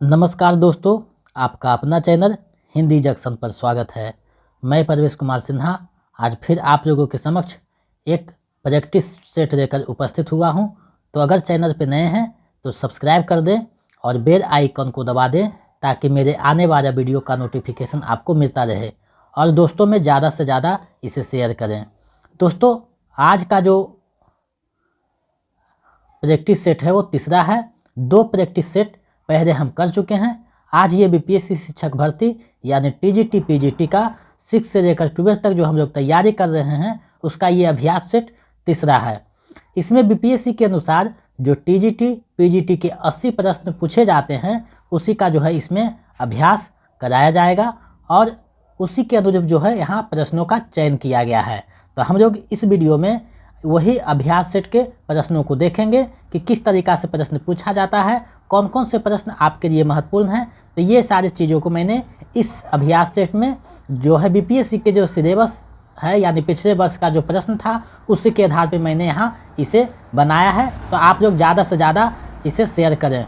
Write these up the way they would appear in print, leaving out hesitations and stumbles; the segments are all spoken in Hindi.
नमस्कार दोस्तों, आपका अपना चैनल हिंदी जंक्शन पर स्वागत है। मैं परवेश कुमार सिन्हा आज फिर आप लोगों के समक्ष एक प्रैक्टिस सेट लेकर उपस्थित हुआ हूं। तो अगर चैनल पर नए हैं तो सब्सक्राइब कर दें और बेल आइकन को दबा दें ताकि मेरे आने वाला वीडियो का नोटिफिकेशन आपको मिलता रहे और दोस्तों में ज़्यादा से ज़्यादा इसे शेयर करें। दोस्तों, आज का जो प्रैक्टिस सेट है वो तीसरा है। 2 प्रैक्टिस सेट पहले हम कर चुके हैं। आज ये बीपीएससी शिक्षक भर्ती यानी टीजीटी पीजीटी का 6 से लेकर 12 तक जो हम लोग तैयारी कर रहे हैं उसका ये अभ्यास सेट तीसरा है। इसमें बीपीएससी के अनुसार जो टीजीटी पीजीटी के 80 प्रश्न पूछे जाते हैं उसी का जो है इसमें अभ्यास कराया जाएगा और उसी के अनुरूप जो है यहाँ प्रश्नों का चयन किया गया है। तो हम लोग इस वीडियो में वही अभ्यास सेट के प्रश्नों को देखेंगे कि किस तरीक़ा से प्रश्न पूछा जाता है, कौन कौन से प्रश्न आपके लिए महत्वपूर्ण हैं। तो ये सारी चीज़ों को मैंने इस अभ्यास सेट में जो है बीपीएससी के जो सिलेबस है यानी पिछले वर्ष का जो प्रश्न था उसी के आधार पर मैंने यहाँ इसे बनाया है। तो आप लोग ज़्यादा से ज़्यादा इसे शेयर करें।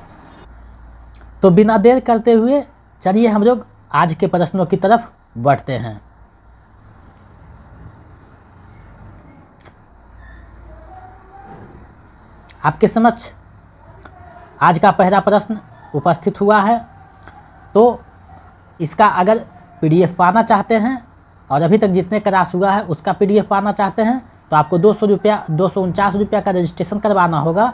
तो बिना देर करते हुए चलिए हम लोग आज के प्रश्नों की तरफ बढ़ते हैं। आपके समक्ष आज का पहला प्रश्न उपस्थित हुआ है। तो इसका अगर पीडीएफ पाना चाहते हैं और अभी तक जितने क्लास हुआ है उसका पीडीएफ पाना चाहते हैं तो आपको 249 रुपया का रजिस्ट्रेशन करवाना होगा।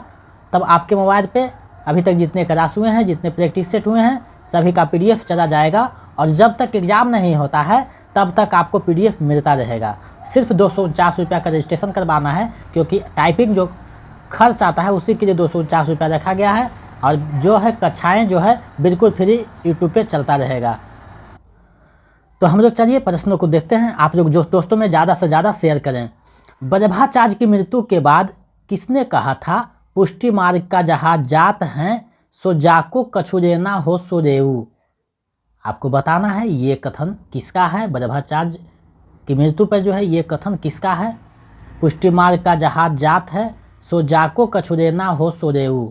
तब आपके मोबाइल पे अभी तक जितने क्लास हुए हैं, जितने प्रैक्टिस सेट हुए हैं, सभी का पीडीएफ चला जाएगा और जब तक एग्ज़ाम नहीं होता है तब तक आपको पीडीएफ मिलता रहेगा। सिर्फ 249 रुपया का रजिस्ट्रेशन करवाना है क्योंकि टाइपिंग जो खर्च आता है उसी के लिए 249 रुपया रखा गया है और जो है कक्षाएं जो है बिल्कुल फ्री यूट्यूब पे चलता रहेगा। तो हम लोग चलिए प्रश्नों को देखते हैं। आप लोग जो दोस्तों में ज़्यादा से ज़्यादा शेयर करें। वल्लभाचार्य की मृत्यु के बाद किसने कहा था पुष्टि मार्ग का जहाज जात हैं सो जाको कछुरेना हो सो रेऊ। आपको बताना है ये कथन किसका है। वल्लभाचार्य की मृत्यु पर जो है ये कथन किसका है। पुष्टि मार्ग का जहाज जात है सो जाको कछुरेना हो सो रेऊ।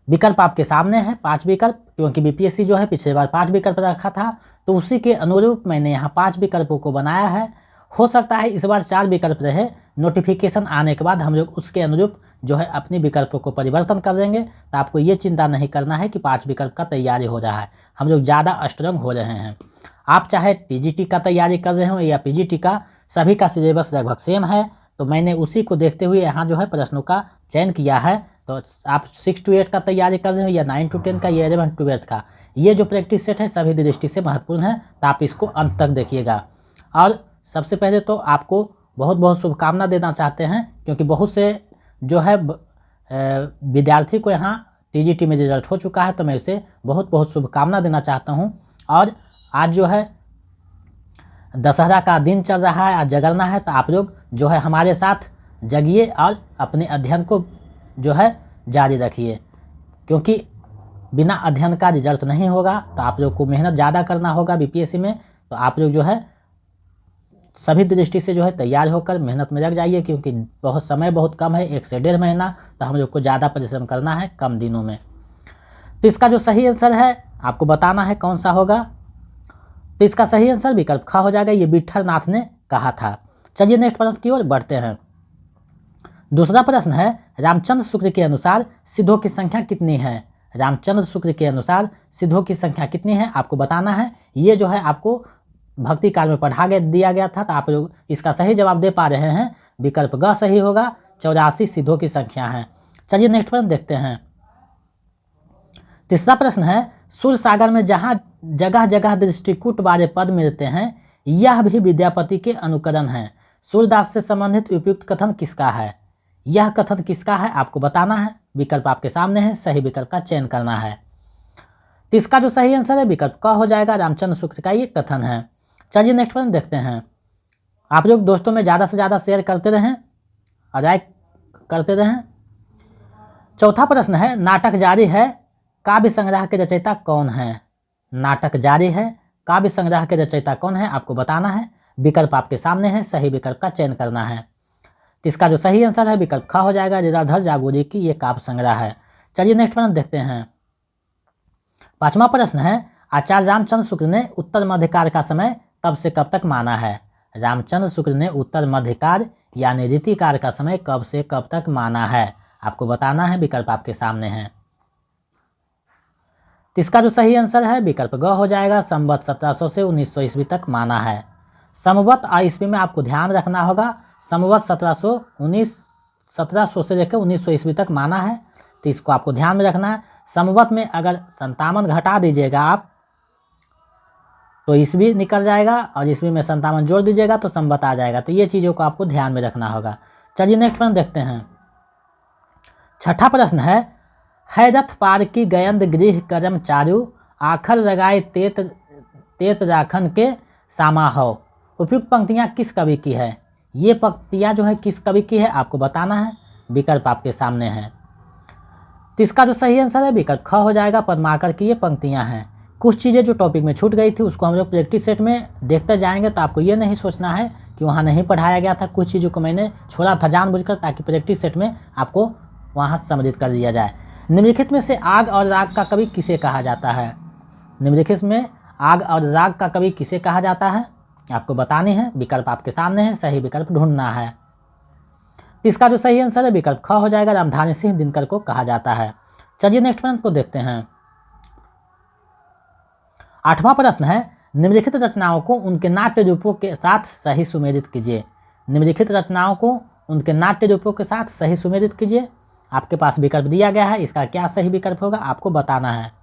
विकल्प आपके सामने है, 5 विकल्प, क्योंकि बीपीएससी जो है पिछले बार 5 विकल्प रखा था तो उसी के अनुरूप मैंने यहाँ 5 विकल्पों को बनाया है। हो सकता है इस बार 4 विकल्प रहे, नोटिफिकेशन आने के बाद हम लोग उसके अनुरूप जो है अपनी विकल्पों को परिवर्तन कर देंगे। तो आपको ये चिंता नहीं करना है कि 5 विकल्प का तैयारी हो रहा है, हम लोग ज़्यादा स्ट्रॉन्ग हो रहे हैं। आप चाहे टीजीटी का तैयारी कर रहे हो या पीजीटी का, सभी का सिलेबस लगभग सेम है। तो मैंने उसी को देखते हुए यहाँ जो है प्रश्नों का चयन किया है। तो आप 6 to 8 का तैयारी कर रहे हो या 9 to 10 का या 11 to 12 का, ये जो प्रैक्टिस सेट है सभी दृष्टि से महत्वपूर्ण है। तो आप इसको अंत तक देखिएगा। और सबसे पहले तो आपको बहुत बहुत शुभकामना देना चाहते हैं क्योंकि बहुत से जो है विद्यार्थी को यहाँ टीजीटी में रिजल्ट हो चुका है। तो मैं इसे बहुत बहुत शुभकामना देना चाहता हूँ। और आज जो है दशहरा का दिन चल रहा है, आज जगरना है। तो आप लोग जो है हमारे साथ जगिए और अपने अध्ययन को जो है जारी रखिए क्योंकि बिना अध्ययन का रिजल्ट नहीं होगा। तो आप लोग को मेहनत ज़्यादा करना होगा बीपीएससी में। तो आप लोग जो है सभी दृष्टि से जो है तैयार होकर मेहनत में लग जाइए क्योंकि बहुत समय बहुत कम है, 1 से 1.5 महीना। तो हम लोग को ज़्यादा परिश्रम करना है कम दिनों में। तो इसका जो सही आंसर है आपको बताना है कौन सा होगा। तो इसका सही आंसर विकल्प ख हो जाएगा, ये विठल नाथ ने कहा था। चलिए नेक्स्ट प्रश्न की ओर बढ़ते हैं। दूसरा प्रश्न है रामचंद्र शुक्ल के अनुसार सिद्धों की संख्या कितनी है। रामचंद्र शुक्ल के अनुसार सिद्धों की संख्या कितनी है आपको बताना है। ये जो है आपको भक्ति काल में दिया गया था। तो आप लोग इसका सही जवाब दे पा रहे हैं। विकल्प ग सही होगा, 84 सिद्धों की संख्या है। चलिए नेक्स्ट प्रश्न देखते हैं। तीसरा प्रश्न है सूर सागर में जहाँ जगह जगह दृष्टिकूट वाले पद मिलते हैं यह भी विद्यापति के अनुकरण है। सूरदास से संबंधित उपयुक्त कथन किसका है। यह कथन किसका है आपको बताना है। विकल्प आपके सामने है, सही विकल्प का चयन करना है। तो इसका जो सही आंसर है विकल्प का हो जाएगा, रामचंद्र शुक्ल का ये कथन है। चलिए नेक्स्ट प्रश्न देखते हैं। आप लोग दोस्तों में ज़्यादा से ज़्यादा शेयर करते रहें और लाइक करते रहें। चौथा प्रश्न है नाटक जारी है काव्य संग्रह के रचयिता कौन है। नाटक जारी है काव्य संग्रह के रचयिता कौन है आपको बताना है। विकल्प आपके सामने है, सही विकल्प का चयन करना है। तो इसका जो सही आंसर है विकल्प ख हो जाएगा, लीलाधर जागोरी की ये काव्य संग्रह है। चलिए नेक्स्ट प्रश्न देखते हैं। 5वां प्रश्न है, आचार्य रामचंद्र शुक्ल ने उत्तर मध्यकाल का समय कब से कब तक माना है? रामचंद्र शुक्ल ने उत्तर मध्यकाल यानी ऋतुकाल का समय कब से कब तक माना है? आपको बताना है, विकल्प आपके सामने है। तो इसका जो सही आंसर है विकल्प ग हो जाएगा, संवत 1700 से 1900 ईस्वी तक माना है। संवत और ईस्वी में आपको ध्यान रखना होगा, संवत 1700 से लेकर 1900 ईस्वी तक माना है, तो इसको आपको ध्यान में रखना है। संवत में अगर 57 घटा दीजिएगा आप तो ईस्वी निकल जाएगा, और ईस्वी में 57 जोड़ दीजिएगा तो संवत आ जाएगा। तो ये चीज़ों को आपको ध्यान में रखना होगा। चलिए नेक्स्ट प्रश्न देखते हैं। 6ठा प्रश्न है, हैरथ पार की गयंद गृह करम चारु, आखर लगाए तेत राखन के सामा हो। उपयुक्त पंक्तियाँ किस कवि की है? ये पंक्तियाँ जो है किस कवि की है आपको बताना है, विकल्प आपके सामने है। तो इसका जो सही आंसर है विकल्प ख हो जाएगा, पद्माकर की ये पंक्तियाँ हैं। कुछ चीज़ें जो टॉपिक में छूट गई थी उसको हम लोग प्रैक्टिस सेट में देखते जाएंगे, तो आपको ये नहीं सोचना है कि वहाँ नहीं पढ़ाया गया था। कुछ चीज़ों को मैंने छोड़ा था जानबूझकर, ताकि प्रैक्टिस सेट में आपको वहाँ सम्मिलित कर दिया जाए। निम्नलिखित में से आग और राग का कवि किसे कहा जाता है? निम्नलिखित में आग और राग का कवि किसे कहा जाता है आपको बतानी है, विकल्प आपके सामने है, सही विकल्प ढूंढना है। इसका जो सही आंसर है विकल्प ख हो जाएगा, रामधारी सिंह दिनकर को कहा जाता है। चलिए नेक्स्ट प्रश्न को देखते हैं। 8वां प्रश्न है, निम्नलिखित रचनाओं को उनके नाट्य रूपों के साथ सही सुमेलित कीजिए। निम्नलिखित रचनाओं को उनके नाट्य रूपों के साथ सही सुमेलित कीजिए। आपके पास विकल्प दिया गया है, इसका क्या सही विकल्प होगा आपको बताना है।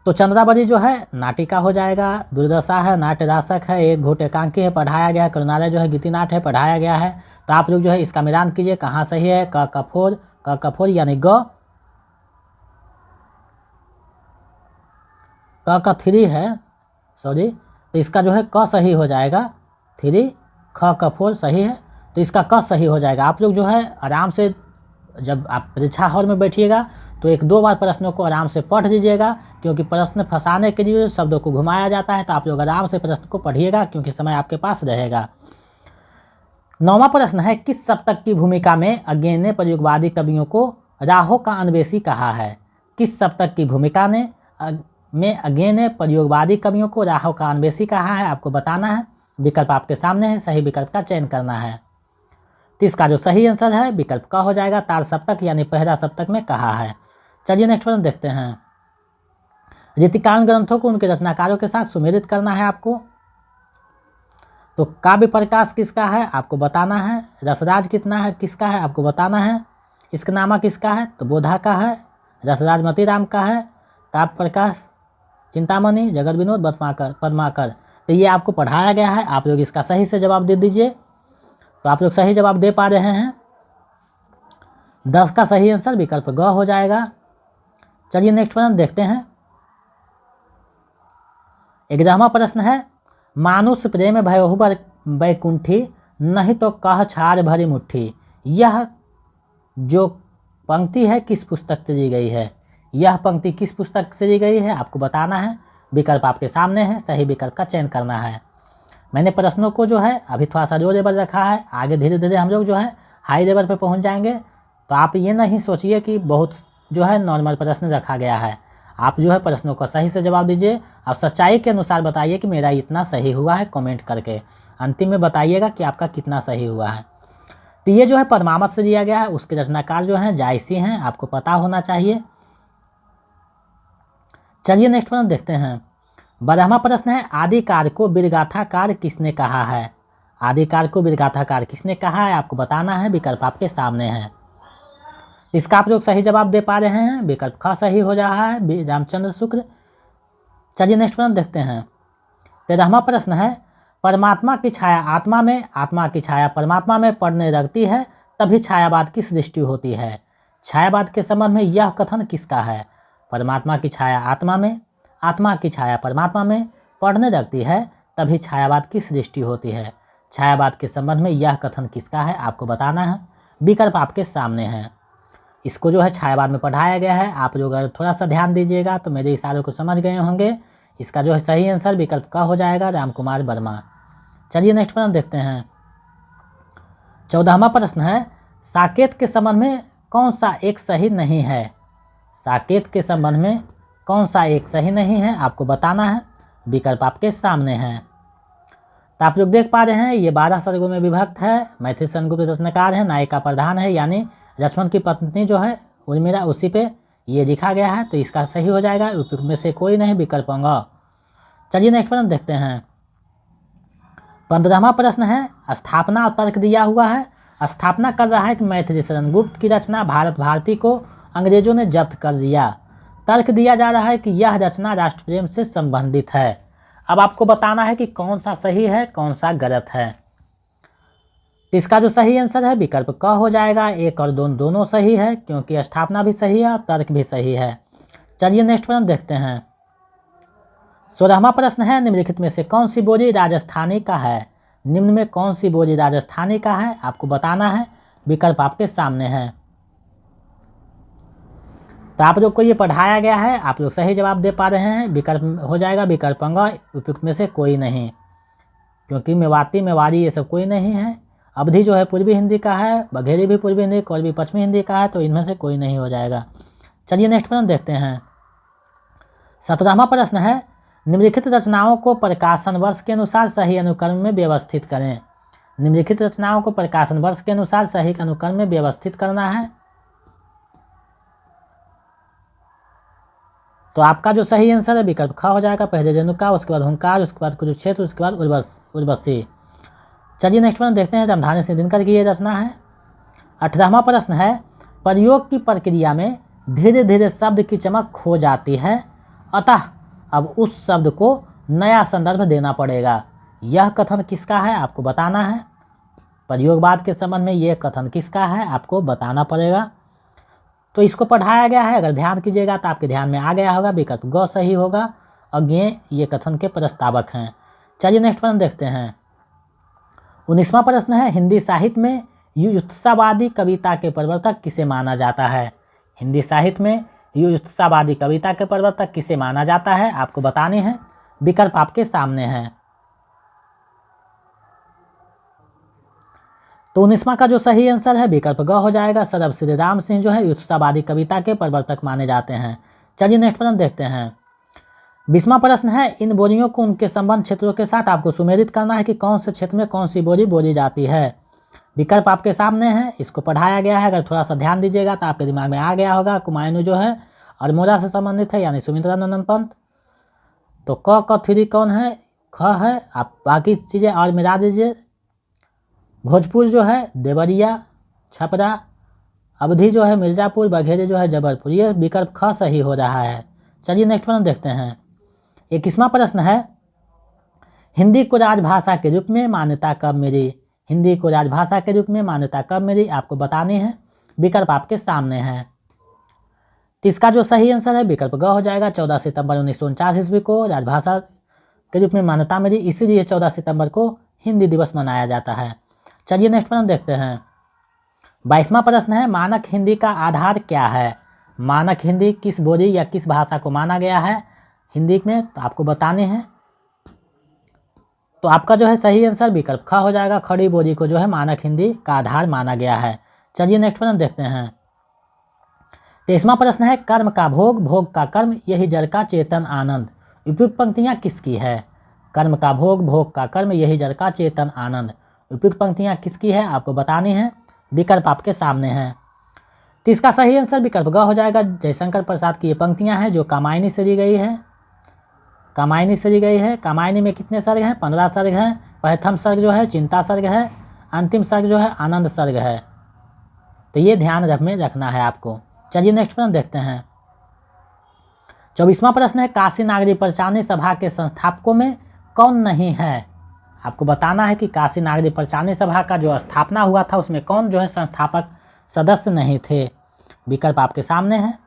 तो चंद्रावली जो है नाटिका हो जाएगा, दुर्दशा है नाट्य रासक है, एक घोट एकांकी है पढ़ाया गया है, करुणालय जो है गीतिनाट है पढ़ाया गया है। तो आप लोग जो है इसका मिलान कीजिए, कहाँ सही है। क कफोर यानी ग, क 3 है, सॉरी, तो इसका जो है क सही हो जाएगा, 3 ख कफोर सही है, तो इसका क सही हो जाएगा। आप लोग जो है आराम से जब आप परीक्षा हॉल में बैठिएगा तो 1-2 बार प्रश्नों को आराम से पढ़ लीजिएगा, क्योंकि प्रश्न फंसाने के लिए शब्दों को घुमाया जाता है। तो आप लोग आराम से प्रश्न को पढ़िएगा, क्योंकि समय आपके पास रहेगा। 9वां प्रश्न है, किस सप्तक की भूमिका में अज्ञेय प्रयोगवादी कवियों को राहों का अन्वेषी कहा है? किस सप्तक की भूमिका में अज्ञेय प्रयोगवादी कवियों को राहों का अन्वेषी कहा है आपको बताना है, विकल्प आपके सामने है, सही विकल्प का चयन करना है। तो इसका जो सही आंसर है विकल्प का हो जाएगा, तार सप्तक यानी पहला सप्तक में कहा है। चलिए नेक्स्ट प्रश्न देखते हैं। ऋतुकालीन ग्रंथों को उनके रचनाकारों के साथ सुमेलित करना है आपको। तो काव्य प्रकाश किसका है आपको बताना है, रसराज कितना है किसका है आपको बताना है, इश्कनामा किसका है तो बोधा का है, रसराज मोतीराम का है, काव्य प्रकाश चिंतामणि, जगत विनोद पद्माकर। तो ये आपको पढ़ाया गया है, आप लोग इसका सही से जवाब दे दीजिए। तो आप लोग सही जवाब दे पा रहे हैं। 10 का सही आंसर विकल्प ग हो जाएगा। चलिए नेक्स्ट प्रश्न देखते हैं। 11वां प्रश्न है, मानुष प्रेम भयहु बैकुंठी, नहीं तो कह छार भरी मुट्ठी। यह जो पंक्ति है किस पुस्तक से ली गई है? यह पंक्ति किस पुस्तक से ली गई है आपको बताना है, विकल्प आपके सामने है, सही विकल्प का चयन करना है। मैंने प्रश्नों को जो है अभी थोड़ा सा लो लेवल रखा है, आगे धीरे धीरे हम लोग जो है हाई लेवल पे पहुंच जाएंगे। तो आप ये नहीं सोचिए कि बहुत जो है नॉर्मल प्रश्न रखा गया है। आप जो है प्रश्नों का सही से जवाब दीजिए, आप सच्चाई के अनुसार बताइए कि मेरा इतना सही हुआ है, कमेंट करके अंतिम में बताइएगा कि आपका कितना सही हुआ है। तो ये जो है पद्मावत से दिया गया है, उसके रचनाकार जो हैं जायसी हैं, आपको पता होना चाहिए। चलिए नेक्स्ट प्रश्न देखते हैं। 12वां प्रश्न है, आदिकाल को वीरगाथाकार किसने कहा है? आदिकाल को वीरगाथाकार किसने कहा है आपको बताना है, विकल्प आपके सामने है। इसका आप लोग सही जवाब दे पा रहे हैं, विकल्प ख सही हो रहा है, रामचंद्र शुक्ल। चलिए नेक्स्ट प्रश्न देखते हैं। 13वां प्रश्न है, परमात्मा की छाया आत्मा में, आत्मा की छाया परमात्मा में पड़ने लगती है, तभी छायावाद की सृष्टि होती है। छायावाद के संबंध में यह कथन किसका है? परमात्मा की छाया आत्मा में, आत्मा की छाया परमात्मा में पड़ने लगती है, तभी छायावाद की सृष्टि होती है। छायावाद के संबंध में यह कथन किसका है आपको बताना है, विकल्प आपके सामने है। इसको जो है छायावाद में पढ़ाया गया है, आप लोग अगर थोड़ा सा ध्यान दीजिएगा तो मेरे इशारों को समझ गए होंगे। इसका जो है सही आंसर विकल्प का हो जाएगा, रामकुमार वर्मा। चलिए नेक्स्ट प्रश्न देखते हैं। 14वां प्रश्न है, साकेत के संबंध में कौन सा एक सही नहीं है? साकेत के संबंध में कौन सा एक सही नहीं है आपको बताना है। विकल्प आपके सामने हैं। तो आप लोग देख पा रहे हैं ये 12 सर्गों में विभक्त है। मैथिली सेनगुप्त रचनाकार है, नायिका प्रधान है, यानी लक्ष्मण की पत्नी जो है उर्मिला, उसी पे ये लिखा गया है। तो इसका सही हो जाएगा उपयुक्त में से कोई नहीं, विकल्प होगा। चलिए नेक्स्ट प्रश्न देखते हैं। 15वां प्रश्न है, स्थापना और तर्क दिया हुआ है। स्थापना कर रहा है कि मैथिली शरण गुप्त की रचना भारत भारती को अंग्रेजों ने जब्त कर दिया। तर्क दिया जा रहा है कि यह रचना राष्ट्र प्रेम से संबंधित है। अब आपको बताना है कि कौन सा सही है कौन सा गलत है। इसका जो सही आंसर है विकल्प क हो जाएगा। एक और दोनों सही है, क्योंकि स्थापना भी सही है और तर्क भी सही है। चलिए नेक्स्ट प्रश्न देखते हैं। 16वां प्रश्न है, निम्नलिखित में से कौन सी बोली राजस्थानी का है? निम्न में कौन सी बोली राजस्थानी का है आपको बताना है। विकल्प आपके सामने है। तो आप लोग को ये पढ़ाया गया है, आप लोग सही जवाब दे पा रहे हैं। विकल्प हो जाएगा विकल्प अंगा, उपयुक्त में से कोई नहीं, क्योंकि मेवाती मेवाड़ी ये सब कोई नहीं है। अवधि जो है पूर्वी हिंदी का है, बघेली भी पूर्वी हिंदी, कोरबी पश्चिमी हिंदी का है, तो इनमें से कोई नहीं हो जाएगा। चलिए नेक्स्ट प्रश्न देखते हैं। 17वां प्रश्न है, निम्नलिखित रचनाओं को प्रकाशन वर्ष के अनुसार सही अनुक्रम में व्यवस्थित करें। निम्नलिखित रचनाओं को प्रकाशन वर्ष के अनुसार सही अनुक्रम में व्यवस्थित करना है। तो आपका जो सही आंसर है विकल्प ख हो जाएगा। पहले रेणुका, उसके बाद हुंकार, उसके बाद कुरुक्षेत्र, उसके बाद उर्वशी। चलिए नेक्स्ट प्रश्न देखते हैं। रामधारी सिंह दिनकर की ये रचना है। 18वां प्रश्न है, प्रयोग की प्रक्रिया में धीरे धीरे शब्द की चमक खो जाती है, अतः अब उस शब्द को नया संदर्भ देना पड़ेगा। यह कथन किसका है आपको बताना है। प्रयोगवाद के संबंध में यह कथन किसका है आपको बताना पड़ेगा। तो इसको पढ़ाया गया है, अगर ध्यान कीजिएगा तो आपके ध्यान में आ गया होगा। विकल्प ग सही होगा। अज्ञेय ये कथन के प्रस्तावक हैं। चलिए नेक्स्ट प्रश्न देखते हैं। 19वां प्रश्न है, हिंदी साहित्य में युत्सावादी कविता के प्रवर्तक किसे माना जाता है? हिंदी साहित्य में युत्सावादी कविता के प्रवर्तक किसे माना जाता है आपको बताने हैं। विकल्प आपके सामने हैं। तो 19वां का जो सही आंसर है विकल्प ग हो जाएगा। सरब श्री राम सिंह जो है युत्सावादी कविता के प्रवर्तक माने जाते हैं। चलिए नेक्स्ट प्रश्न देखते हैं। 20वां प्रश्न है, इन बोलियों को उनके संबंध क्षेत्रों के साथ आपको सुमेलित करना है कि कौन से क्षेत्र में कौन सी बोली बोली जाती है। विकल्प आपके सामने है, इसको पढ़ाया गया है। अगर थोड़ा सा ध्यान दीजिएगा तो आपके दिमाग में आ गया होगा। कुमायूं जो है अल्मोड़ा से संबंधित है, यानी सुमित्रानंदन पंत। तो क 3 कौन है? ख है। आप बाकी चीज़ें और मिला दीजिए। भोजपुर जो है देवरिया छपरा, अवधि जो है मिर्ज़ापुर, बघेली जो है जबलपुर। ये विकल्प ख सही हो रहा है। चलिए नेक्स्ट प्रश्न देखते हैं। 21वां प्रश्न है, हिंदी को राजभाषा के रूप में मान्यता कब मिली? हिंदी को राजभाषा के रूप में मान्यता कब मिली आपको बतानी है। विकल्प आपके सामने है। तो इसका जो सही आंसर है विकल्प ग हो जाएगा। 14 सितंबर 1949 ईस्वी को राजभाषा के रूप में मान्यता मिली, इसीलिए 14 सितंबर को हिंदी दिवस मनाया जाता है। चलिए नेक्स्ट प्रश्न देखते हैं। 22वां प्रश्न है, मानक हिंदी का आधार क्या है? मानक हिंदी किस बोली या किस भाषा को माना गया है हिंदी में, तो आपको बताने हैं। तो आपका जो है सही आंसर विकल्प ख हो जाएगा। खड़ी बोली को जो है मानक हिंदी का आधार माना गया है। चलिए नेक्स्ट प्रश्न देखते हैं। 23वां प्रश्न है, कर्म का भोग, भोग का कर्म, यही जड़ का चेतन आनंद। उपयुक्त पंक्तियां किसकी है? कर्म का भोग, भोग का कर्म, यही जड़ का चेतन आनंद। उपयुक्त पंक्तियां किसकी है आपको बतानी है। विकल्प आपके सामने हैं। तो इसका सही आंसर विकल्प ग हो जाएगा। जयशंकर प्रसाद की ये पंक्तियां हैं जो कामायनी से ली गई है। कामायनी से ली गई है। कामायनी में कितने सर्ग हैं? 15 सर्ग हैं। प्रथम सर्ग जो है चिंता सर्ग है, अंतिम सर्ग जो है आनंद सर्ग है। तो ये ध्यान में रखना है आपको। चलिए नेक्स्ट प्रश्न देखते हैं। 24वां प्रश्न है, काशी नागरी परिचालनी सभा के संस्थापकों में कौन नहीं है? आपको बताना है कि काशी नागरी परिचालनी सभा का जो स्थापना हुआ था उसमें कौन जो है संस्थापक सदस्य नहीं थे। विकल्प आपके सामने है।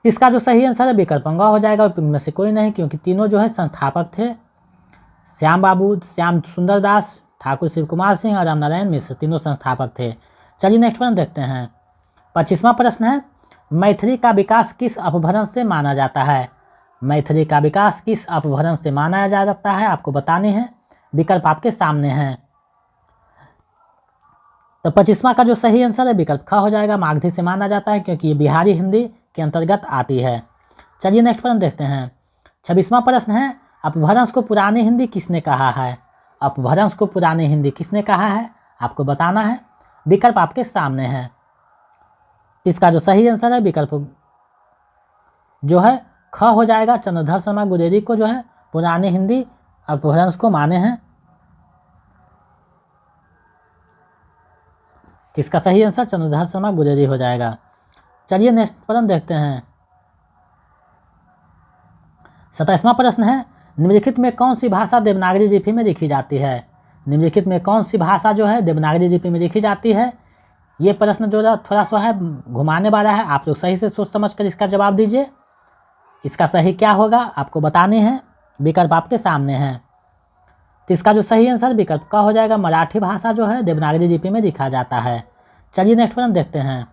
इसका जो सही आंसर है विकल्प अंगा हो जाएगा। इनमें से कोई नहीं, क्योंकि तीनों जो है संस्थापक थे। श्याम बाबू, श्याम सुंदर दास, ठाकुर शिव कुमार सिंह और रामनारायण मिश्र तीनों संस्थापक थे। चलिए नेक्स्ट प्रश्न देखते हैं। 25वां प्रश्न है, मैथिली का विकास किस अपभ्रंश से माना जाता है? मैथिली का विकास किस अपभ्रंश से माना जा सकता है आपको बताने हैं। विकल्प आपके सामने हैं। तो 25वां का जो सही आंसर है विकल्प ख हो जाएगा। मागधी से माना जाता है क्योंकि ये बिहारी हिंदी के अंतर्गत आती है। चलिए नेक्स्ट प्रश्न देखते हैं। 26वां प्रश्न है, अपभ्रंश को पुरानी हिंदी किसने कहा है? अपभ्रंश को पुरानी हिंदी किसने कहा है आपको बताना है। विकल्प आपके सामने है। इसका जो सही आंसर है विकल्प जो है ख हो जाएगा। चंद्रधर शर्मा गुलेरी को जो है पुरानी हिंदी अपभ्रंश को माने हैं। इसका सही आंसर चंद्रधर शर्मा गुलेरी हो जाएगा। चलिए नेक्स्ट प्रश्न देखते हैं। 27वां प्रश्न है, निम्नलिखित में कौन सी भाषा देवनागरी लिपि में लिखी जाती है? निम्नलिखित में कौन सी भाषा जो है देवनागरी लिपि में लिखी जाती है? ये प्रश्न जो है थोड़ा सा है घुमाने वाला है, आप लोग सही से सोच समझ कर इसका जवाब दीजिए। इसका सही क्या होगा आपको बतानी है। विकल्प आपके सामने हैं। तो इसका जो सही आंसर विकल्प का हो जाएगा। मराठी भाषा जो है देवनागरी लिपि में लिखा जाता है। चलिए नेक्स्ट प्रश्न देखते हैं।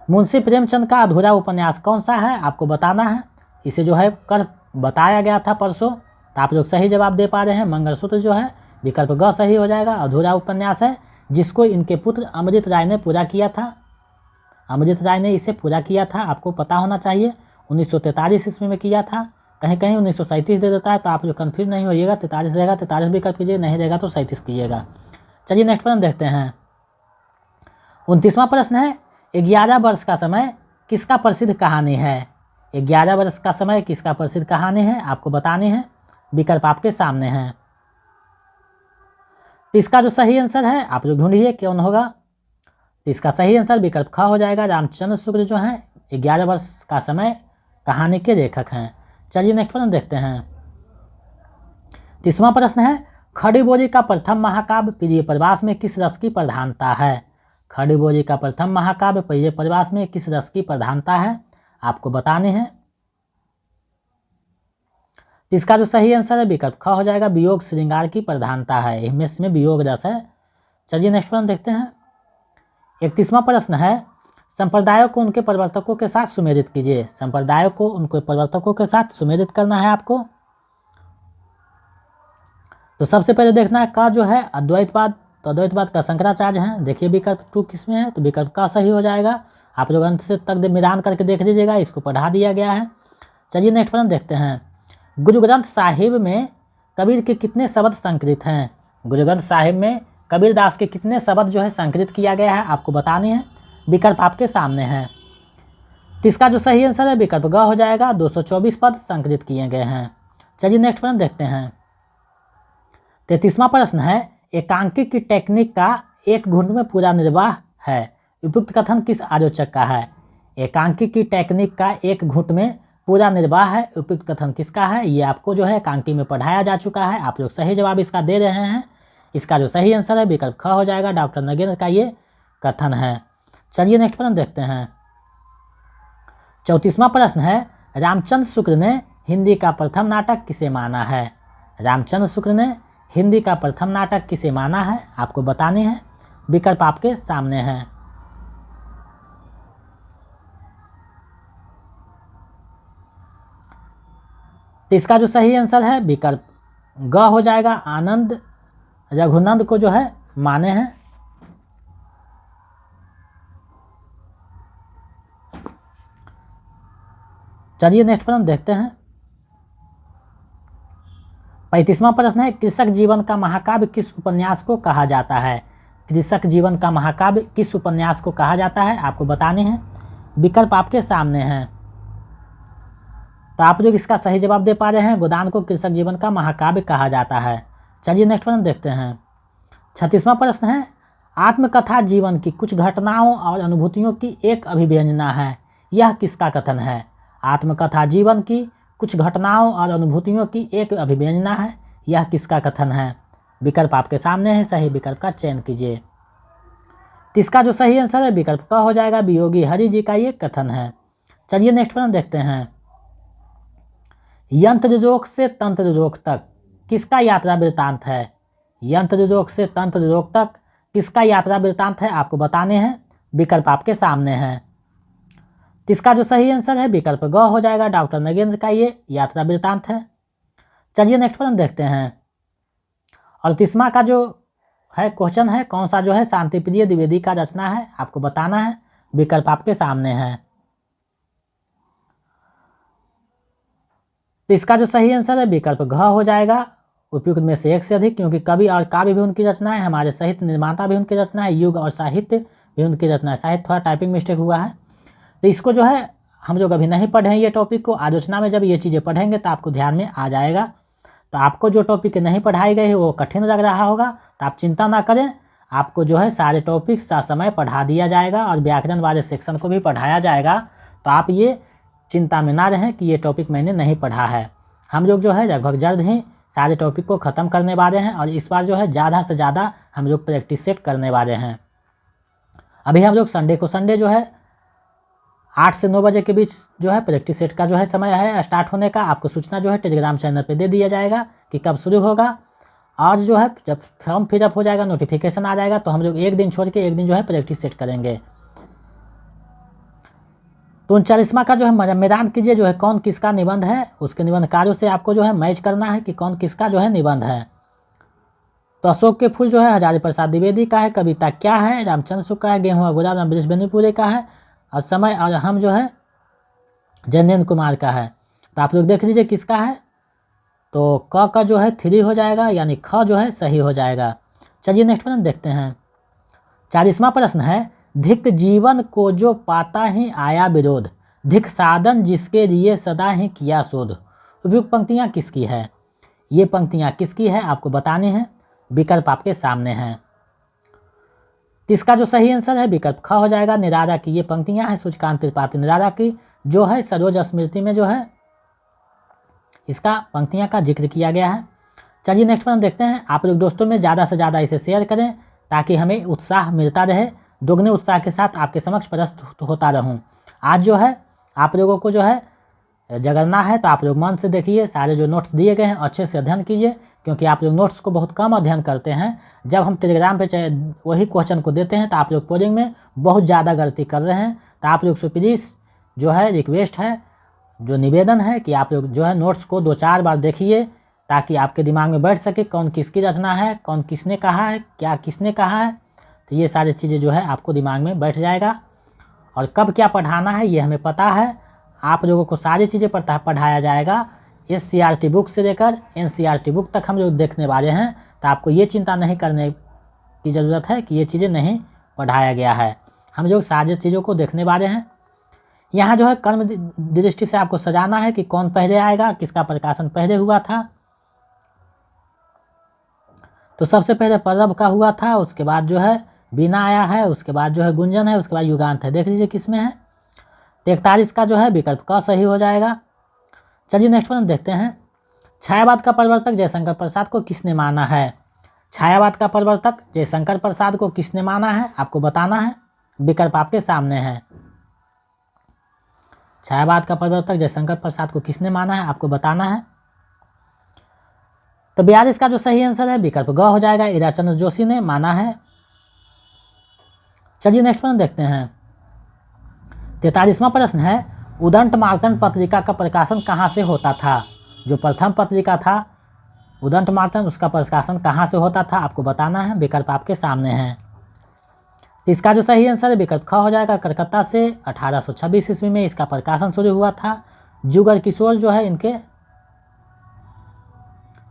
मुंशी प्रेमचंद का अधूरा उपन्यास कौन सा है आपको बताना है। इसे जो है कल बताया गया था परसों, तो आप लोग सही जवाब दे पा रहे हैं। मंगलसूत्र जो है विकल्प ग सही हो जाएगा। अधूरा उपन्यास है जिसको इनके पुत्र अमृत राय ने पूरा किया था। अमृत राय ने इसे पूरा किया था, आपको पता होना चाहिए। 1943 ईस्वी में किया था। कहीं कहीं 1937 दे देता है, तो आप जो कन्फ्यूज नहीं होइएगा। 43 रहेगा 43 विकल्प कीजिए, नहीं रहेगा तो 37 कीजिएगा। चलिए नेक्स्ट प्रश्न देखते हैं। 29वां प्रश्न है, 11 वर्ष का समय किसका प्रसिद्ध कहानी है? 11 वर्ष का समय किसका प्रसिद्ध कहानी है आपको बतानी है। विकल्प आपके सामने हैं। तो इसका जो सही आंसर है आप लोग ढूंढिए कौन होगा। तो इसका सही आंसर विकल्प ख हो जाएगा। रामचंद्र शुक्ल जो हैं 11 वर्ष का समय कहानी के लेखक हैं। चलिए नेक्स्ट प्रश्न देखते हैं। 30वां प्रश्न है, खड़ी बोली का प्रथम महाकाव्य प्रिय प्रवास में किस रस की प्रधानता है? खड़ी बोली का प्रथम महाकाव्य प्रिय प्रवास में किस रस की प्रधानता है आपको बताने हैं। इसका जो सही आंसर है विकल्प ख हो जाएगा। वियोग श्रृंगार की प्रधानता है, इसमें वियोग रस है। चलिए नेक्स्ट प्रश्न देखते हैं। 31वां प्रश्न है, संप्रदायों को उनके प्रवर्तकों के साथ सुमेलित कीजिए। संप्रदायों को उनके प्रवर्तकों के साथ सुमेलित करना है आपको। तो सबसे पहले देखना है का जो है अद्वैतवाद, तो अद्वैतवाद का शंकराचार्य हैं। देखिए विकल्प 2 किस में है, तो विकल्प का सही हो जाएगा। आप लोग अंत से तक मिलान करके देख लीजिएगा, इसको पढ़ा दिया गया है। चलिए नेक्स्ट प्रश्न देखते हैं। गुरु ग्रंथ साहिब में कबीर के कितने शब्द संकलित हैं? गुरु ग्रंथ साहिब में कबीर दास के कितने शब्द जो है संकलित किया गया है आपको बताने हैं। विकल्प आपके सामने हैं। तो इसका जो सही आंसर है विकल्प ग हो जाएगा। 224 पद संकलित किए गए हैं। चलिए नेक्स्ट प्रश्न देखते हैं। 33वां प्रश्न है, एकांकी की टेक्निक का एक घुंट में पूरा निर्वाह है, उपयुक्त कथन किस आलोचक का है? एकांकी की टेक्निक का एक घुंट में पूरा निर्वाह है, उपयुक्त कथन किसका है? ये आपको जो है एकांकी में पढ़ाया जा चुका है। आप लोग सही जवाब इसका दे रहे हैं। इसका जो सही आंसर है विकल्प ख हो जाएगा। डॉक्टर नगेंद्र का ये कथन है। चलिए नेक्स्ट प्रश्न देखते हैं। 34वां प्रश्न है, रामचंद्र शुक्ल ने हिंदी का प्रथम नाटक किसे माना है? रामचंद्र शुक्ल ने हिंदी का प्रथम नाटक किसे माना है आपको बताने हैं। विकल्प आपके सामने हैं। तो इसका जो सही आंसर है विकल्प ग हो जाएगा। आनंद रघुनंद को जो है माने हैं। चलिए नेक्स्ट प्रश्न देखते हैं। 35वां प्रश्न है, कृषक जीवन का महाकाव्य किस उपन्यास को कहा जाता है? कृषक जीवन का महाकाव्य किस उपन्यास को कहा जाता है आपको बताने हैं। विकल्प आपके सामने हैं। तो आप लोग इसका सही जवाब दे पा रहे हैं। गोदान को कृषक जीवन का महाकाव्य कहा जाता है। चलिए नेक्स्ट प्रश्न देखते हैं। 36वां प्रश्न है, आत्मकथा जीवन की कुछ घटनाओं और अनुभूतियों की एक अभिव्यंजना है, यह किसका कथन है? आत्मकथा जीवन की कुछ घटनाओं और अनुभूतियों की एक अभिव्यंजना है, यह किसका कथन है? विकल्प आपके सामने है। सही विकल्प का चयन कीजिए। तो इसका जो सही आंसर है विकल्प का हो जाएगा। वियोगी हरि जी का ये कथन है। चलिए नेक्स्ट प्रश्न देखते हैं। यंत्र रोग से तंत्र रोग तक किसका यात्रा वृत्तांत है? यंत्र रोग से तंत्र रोग तक किसका यात्रा वृत्तांत है आपको बताने हैं। विकल्प आपके सामने हैं। तो इसका जो सही आंसर है विकल्प ग हो जाएगा। डॉक्टर नगेंद्र का ये यात्रा वृत्तांत है। चलिए नेक्स्ट प्रश्न देखते हैं। 38वां का जो है क्वेश्चन है कौन सा जो है शांति प्रिय द्विवेदी का रचना है, आपको बताना है। विकल्प आपके सामने है। तो इसका जो सही आंसर है विकल्प घ हो जाएगा, उपयुक्त में से एक से अधिक, क्योंकि कवि और काव्य भी उनकी रचना है, हमारे साहित्य निर्माता भी उनकी रचना है, युग और साहित्य भी उनकी रचना है। साहित्य थोड़ा टाइपिंग मिस्टेक हुआ है, तो इसको जो है हम लोग अभी नहीं पढ़े हैं ये टॉपिक को। आलोचना में जब ये चीज़ें पढ़ेंगे तो आपको ध्यान में आ जाएगा। तो आपको जो टॉपिक नहीं पढ़ाई गई है वो कठिन लग रहा होगा तो आप चिंता ना करें, आपको जो है सारे टॉपिक समय पढ़ा दिया जाएगा और व्याकरण वाले सेक्शन को भी पढ़ाया जाएगा। तो आप ये चिंता में ना रहें कि ये टॉपिक मैंने नहीं पढ़ा है। हम लोग जो है लगभग जल्द ही सारे टॉपिक को ख़त्म करने वाले हैं और इस बार जो है ज़्यादा से ज़्यादा हम लोग प्रैक्टिस सेट करने वाले हैं। अभी हम लोग संडे को संडे जो है 8 से 9 बजे के बीच जो है प्रैक्टिस सेट का जो है समय है स्टार्ट होने का। आपको सूचना जो है टेलीग्राम चैनल पे दे दिया जाएगा कि कब शुरू होगा। और जो है जब फॉर्म फिलअप हो जाएगा, नोटिफिकेशन आ जाएगा, तो हम लोग एक दिन छोड़ के एक दिन जो है प्रैक्टिस सेट करेंगे। तो 39वां का जो है मैदान कीजिए जो है कौन किसका निबंध है, उसके निबंध कार्यों से आपको जो है मैच करना है कि कौन किसका जो है निबंध है। तो अशोक के फूल जो है हजारी प्रसाद द्विवेदी का है, कविता क्या है रामचंद्र शुक्ल का है, गेहूँ गुलाब अमरीश बेनीपुरे का है, और समय और हम जो है जयनेन्द्र कुमार का है। तो आप लोग देख लीजिए किसका है। तो क का जो है 3 हो जाएगा, यानी ख जो है सही हो जाएगा। चलिए नेक्स्ट प्रश्न देखते हैं। 40वां प्रश्न है, धिक जीवन को जो पाता ही आया विरोध, धिक साधन जिसके लिए सदा ही किया शोध। उपयुक्त पंक्तियाँ किसकी है, ये पंक्तियाँ किसकी है आपको बतानी है। विकल्प आपके सामने हैं। इसका जो सही आंसर है विकल्प ख हो जाएगा। निराला की ये पंक्तियां हैं सूर्यकांत त्रिपाठी निराला की, जो है सरोज स्मृति में जो है इसका पंक्तियां का जिक्र किया गया है। चलिए नेक्स्ट प्रश्न देखते हैं। आप लोग दोस्तों में ज़्यादा से ज़्यादा इसे शेयर करें ताकि हमें उत्साह मिलता रहे, दोगुने उत्साह के साथ आपके समक्ष प्रस्तुत होता रहूँ। आज जो है आप लोगों को जो है जगरना है, तो आप लोग मन से देखिए, सारे जो नोट्स दिए गए हैं अच्छे से अध्ययन कीजिए, क्योंकि आप लोग नोट्स को बहुत कम अध्ययन करते हैं। जब हम टेलीग्राम पे वही क्वेश्चन को देते हैं तो आप लोग कोडिंग में बहुत ज़्यादा गलती कर रहे हैं। तो आप लोग से प्लीज़ जो है रिक्वेस्ट है, जो निवेदन है कि आप लोग जो है नोट्स को 2-4 बार देखिए ताकि आपके दिमाग में बैठ सके कौन किसकी रचना है, कौन किसने कहा है, क्या किसने कहा है। तो ये सारी चीज़ें जो है आपको दिमाग में बैठ जाएगा। और कब क्या पढ़ाना है ये हमें पता है। आप लोगों को सारी चीज़ें पढ़ाया जाएगा। SCRT बुक से लेकर NCRT बुक तक हम लोग देखने वाले हैं। तो आपको ये चिंता नहीं करने की ज़रूरत है कि ये चीज़ें नहीं पढ़ाया गया है। हम लोग सारी चीज़ों को देखने वाले हैं। यहाँ जो है कर्म दृष्टि से आपको सजाना है कि कौन पहले आएगा, किसका प्रकाशन पहले हुआ था। तो सबसे पहले पर्व का हुआ था, उसके बाद जो है बीना आया है, उसके बाद जो है गुंजन है, उसके बाद युगांत है। देख लीजिए किसमें है। 43 का जो है विकल्प का सही हो जाएगा। चलिए नेक्स्ट प्रश्न देखते हैं। छायावाद का प्रवर्तक जयशंकर प्रसाद को किसने माना है। छायावाद का प्रवर्तक जयशंकर प्रसाद को किसने माना है आपको बताना है। विकल्प आपके सामने है। छायावाद का प्रवर्तक जयशंकर प्रसाद को किसने माना है आपको बताना है। तो 42 का जो सही आंसर है विकल्प ग हो जाएगा। ईराचंद्र जोशी ने माना है। चलिए नेक्स्ट प्रश्न देखते हैं। 43वां प्रश्न है, उदंत मार्तंड पत्रिका का प्रकाशन कहाँ से होता था। जो प्रथम पत्रिका था उदंत मार्तंड, उसका प्रकाशन कहाँ से होता था आपको बताना है। विकल्प आपके सामने हैं। तो इसका जो सही आंसर है विकल्प ख हो जाएगा। कलकत्ता से 1826 ईस्वी में इसका प्रकाशन शुरू हुआ था। जुगर किशोर जो है इनके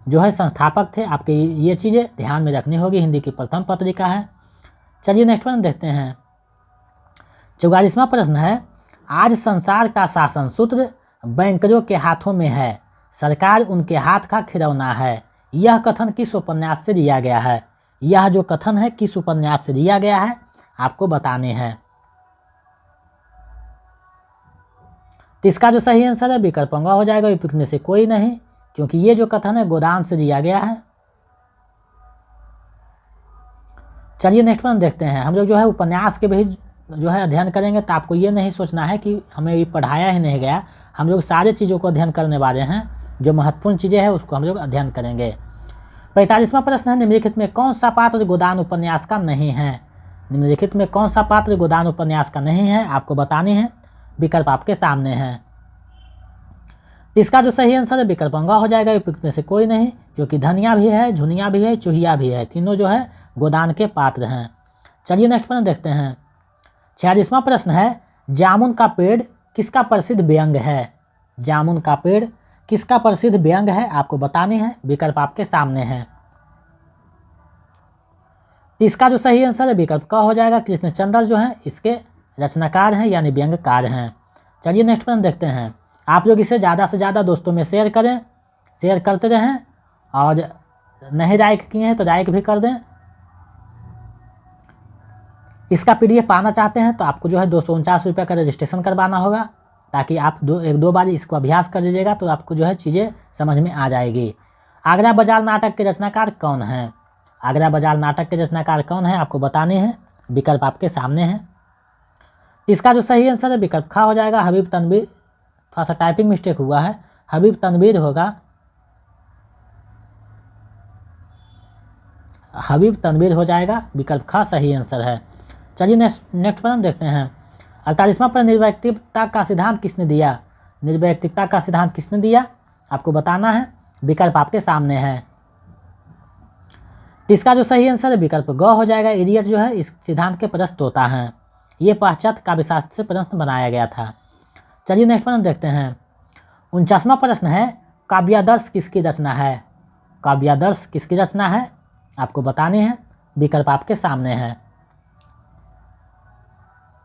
जो है संस्थापक थे। आपके ये चीज़ें ध्यान में रखनी होगी। हिंदी की प्रथम पत्रिका है। चलिए नेक्स्ट प्रश्न देखते हैं। 44वां प्रश्न है, आज संसार का शासन सूत्र बैंकरों के हाथों में है, सरकार उनके हाथ का खिलौना है। यह कथन किस उपन्यास से दिया गया है। यह जो कथन है किस उपन्यास से दिया गया है आपको बताने हैं। तो इसका जो सही आंसर है विकल्प ग हो जाएगा। उपयुक्त में से कोई नहीं, क्योंकि ये जो कथन है गोदान से दिया गया है। चलिए नेक्स्ट प्रश्न देखते हैं। हम लोग जो है उपन्यास के भी जो है अध्ययन करेंगे, तो आपको ये नहीं सोचना है कि हमें ये पढ़ाया ही नहीं गया। हम लोग सारे चीज़ों को अध्ययन करने वाले हैं। जो महत्वपूर्ण चीज़ें हैं उसको हम लोग अध्ययन करेंगे। 45वां प्रश्न है, निम्नलिखित में कौन सा पात्र गोदान उपन्यास का नहीं है। निम्नलिखित में कौन सा पात्र गोदान उपन्यास का नहीं है आपको बतानी है। विकल्प आपके सामने हैं। इसका जो सही आंसर है विकल्प ग हो जाएगा। उपयुक्त में से कोई नहीं, क्योंकि धनिया भी है, झुनिया भी है, चूहिया भी है। तीनों जो है गोदान के पात्र हैं। चलिए नेक्स्ट प्रश्न देखते हैं। 46वां प्रश्न है, जामुन का पेड़ किसका प्रसिद्ध व्यंग है? जामुन का पेड़ किसका प्रसिद्ध व्यंग है आपको बताने हैं। विकल्प आपके सामने हैं। इसका जो सही आंसर है विकल्प का हो जाएगा। कृष्णचंद्र जो हैं इसके रचनाकार हैं यानी व्यंग्यकार हैं। चलिए नेक्स्ट प्रश्न देखते हैं। आप लोग इसे ज़्यादा से ज़्यादा दोस्तों में शेयर करें, शेयर करते रहें, और नहीं लाइक किए हैं तो लाइक भी कर दें। इसका PDF पाना चाहते हैं तो आपको जो है 249 रुपये का रजिस्ट्रेशन करवाना होगा, ताकि आप एक दो बार इसको अभ्यास कर लीजिएगा तो आपको जो है चीज़ें समझ में आ जाएगी। आगरा बाजार नाटक के रचनाकार कौन हैं? आगरा बाजार नाटक के रचनाकार कौन है आपको बताने हैं। विकल्प आपके सामने हैं। इसका जो सही आंसर है विकल्प खा हो जाएगा। हबीब तनवीर, थोड़ा सा टाइपिंग मिस्टेक हुआ है, हबीब तनवीर होगा, हबीब तनवीर हो जाएगा। विकल्प खा सही आंसर है। चलिए नेक्स्ट प्रश्न देखते हैं। 48वां प्रश्न, निर्वैयक्तिकता का सिद्धांत किसने दिया? निर्वैयक्तिकता का सिद्धांत किसने दिया आपको बताना है। विकल्प आपके सामने है। इसका जो सही आंसर है विकल्प ग हो जाएगा। इडियट जो है इस सिद्धांत के प्रस्तोता हैं। ये पाश्चात्य काव्यशास्त्र से प्रश्न बनाया गया था। चलिए नेक्स्ट प्रश्न देखते हैं। 49वां प्रश्न है, काव्यादर्श किसकी रचना है? काव्यादर्श किसकी रचना है आपको बताने हैं। विकल्प आपके सामने है।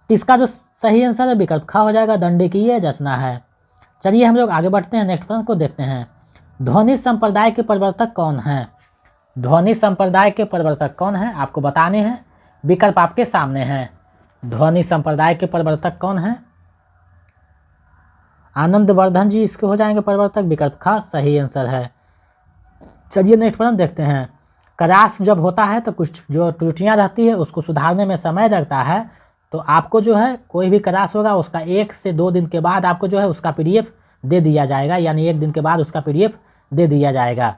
इसका जो सही आंसर है विकल्प खा हो जाएगा। दंडी की ये रचना है। चलिए हम लोग आगे बढ़ते हैं, नेक्स्ट प्रश्न को देखते हैं। ध्वनि संप्रदाय के प्रवर्तक कौन हैं? ध्वनि संप्रदाय के प्रवर्तक कौन हैं आपको बताने हैं। विकल्प आपके सामने हैं। ध्वनि संप्रदाय के प्रवर्तक कौन हैं? आनंदवर्धन जी इसके हो जाएंगे प्रवर्तक। विकल्प खा सही आंसर है। चलिए नेक्स्ट प्रश्न देखते हैं। करास जब होता है तो कुछ जो त्रुटियां रहती है उसको सुधारने में समय लगता है, तो आपको जो है कोई भी करास होगा उसका 1 से 2 दिन के बाद आपको जो है उसका PDF दे दिया जाएगा, यानी 1 दिन के बाद उसका PDF दे दिया जाएगा।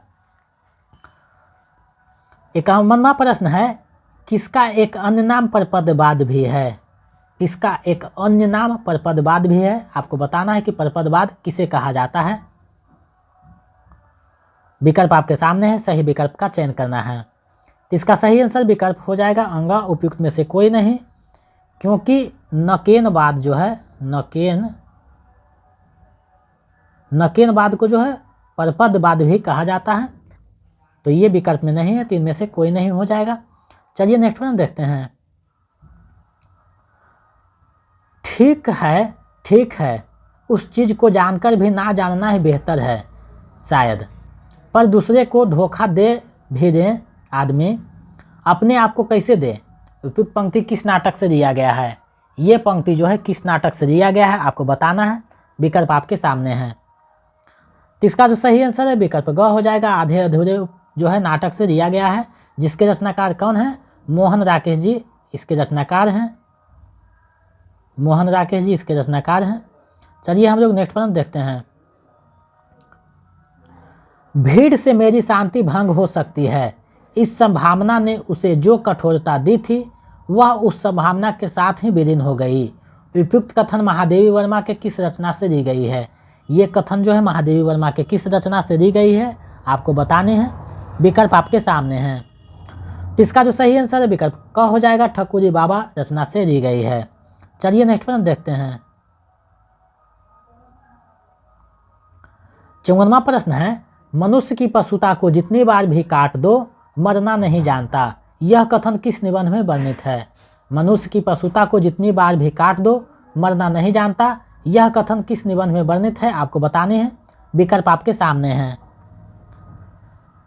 51वां प्रश्न है, किसका एक अन्य नाम पर पदवाद भी है? किसका एक अन्य नाम पर पदवाद भी है आपको बताना है कि परपदवाद किसे कहा जाता है। विकल्प आपके सामने है, सही विकल्प का चयन करना है। इसका सही आंसर विकल्प हो जाएगा अंगा उपयुक्त में से कोई नहीं, क्योंकि नकेनवाद जो है नकेनवाद को जो है परपदवाद भी कहा जाता है, तो ये विकल्प में नहीं है, तो इनमें से कोई नहीं हो जाएगा। चलिए नेक्स्ट प्रश्न देखते हैं। ठीक है उस चीज़ को जानकर भी ना जानना ही बेहतर है शायद, पर दूसरे को धोखा दे भी दे आदमी, अपने आप को कैसे दे? उपयुक्त पंक्ति किस नाटक से दिया गया है? ये पंक्ति जो है किस नाटक से दिया गया है आपको बताना है। विकल्प आपके सामने है। इसका जो सही आंसर है विकल्प ग हो जाएगा। आधे अधूरे जो है नाटक से दिया गया है, जिसके रचनाकार कौन है? मोहन राकेश जी इसके रचनाकार हैं। मोहन राकेश जी इसके रचनाकार हैं। चलिए हम लोग नेक्स्ट प्रश्न देखते हैं। भीड़ से मेरी शांति भंग हो सकती है, इस संभावना ने उसे जो कठोरता दी थी वह उस संभावना के साथ ही विलीन हो गई। उपयुक्त कथन महादेवी वर्मा के किस रचना से दी गई है? ये कथन जो है महादेवी वर्मा के किस रचना से दी गई है आपको बताने हैं। विकल्प आपके सामने हैं। इसका जो सही आंसर है विकल्प क हो जाएगा। ठकुरी बाबा रचना से दी गई है। चलिए नेक्स्ट प्रश्न देखते हैं। 54वां प्रश्न है, मनुष्य की पशुता को जितनी बार भी काट दो मरना नहीं जानता, यह कथन किस निबंध में वर्णित है? मनुष्य की पशुता को जितनी बार भी काट दो मरना नहीं जानता, यह कथन किस निबंध में वर्णित है आपको बताने हैं। विकल्प आपके सामने हैं।